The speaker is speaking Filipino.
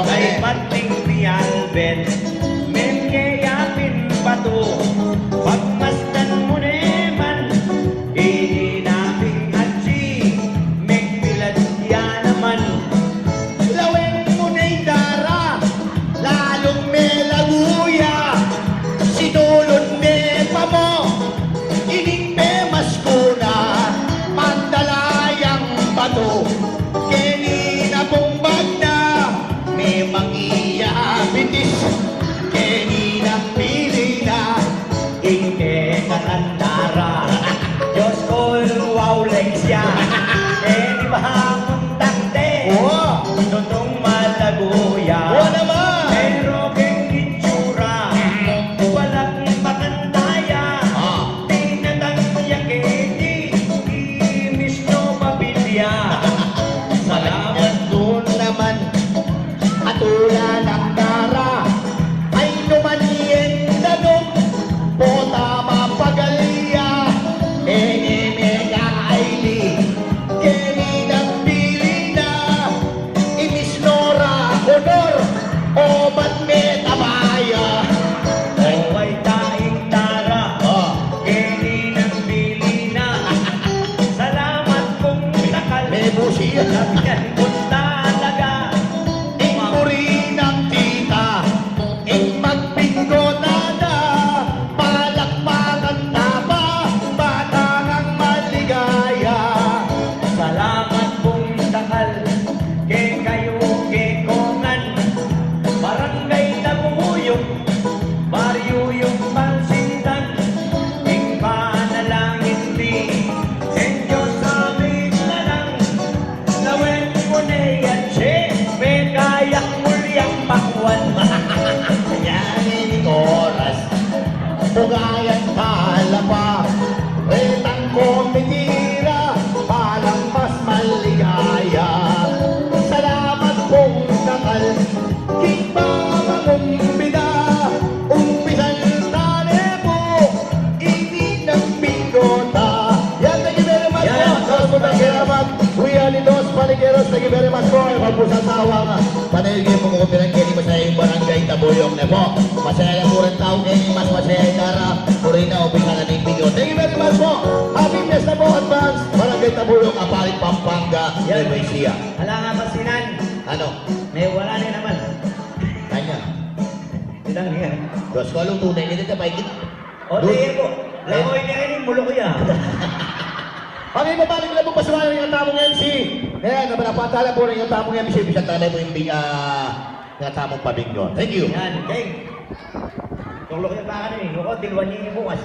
Ay pating ni Albert, men kayapin pa to. Pagmasdan mo neman, ihinaping atsi, megpilad ya naman. Laweng mo na'y dara, lalong may laguya. Sinulod me pa mo, ining me maskuna. Mandalayang bato, keni na bumbag na. May mangiya bitis, keni na pili na. Ingke katandara, Diyos ko wow siya. Eh di ba muntak de, Oo, totong malaguya. oo naman. Pero keng itsura, walang makandaya. Tinatang niya kedi, imis no mabilya. Salamat Doon naman, atula ng dara, ay lumanien na nung pota mapagalya. Mega Aili, keni ng pili na, imis Nora, honor, o ba't may tabaya? ay taing tara, Oh, keni ng bili na. Salamat kung takal, may busiya. sabihan ko talaga. Ingpuri ng tita, ing magpingo nada, palakpakan tapa, bata ng maligaya. Salamat kung takal, ke kayo ke kongan. Barangay Nabuyog, baryo yung pansindan. Ing panalangin di, Senyo sabi na lang. Lawin mo na yan, che, may kayak mulyang pakwan. Yan ni oras, pugayan palapa, retang komitira, parang mas maligaya. Salamat pong nakal, kiba magumbida, umpisan tali mo, ini ng bigota. Yan, thank you very much po. Salamat. Kuya Lidos Paligeros, thank you very much po. Magpusa tawa nga. Panayagin mo kung pinangkini mo sa iyong barangay Tabuyong na po. Masaya po rin tao ngayon, mas masaya kara. Puri na uping na ng video. Thank you very much po. Happy Fiesta po, advance. Barangay Tabuyong, Apalit, Pampanga, Nuecia. Ala nga pasinan, Ano? may wala na naman. Kanya. Ilang nga. Dos ko along tunay nito na paikit. O, tayo po. Langoy niya rin, mulo ko yan. Okay, babalik lang po pasuwanan yung tamong MC. Ayan, napatala po rin yung tamong MC. Bisang talay po yung tamong pabinggo. Thank you. Yan, King. Yung lukyan pa ka na eh. Yung ko, tilwan niya yung bukas.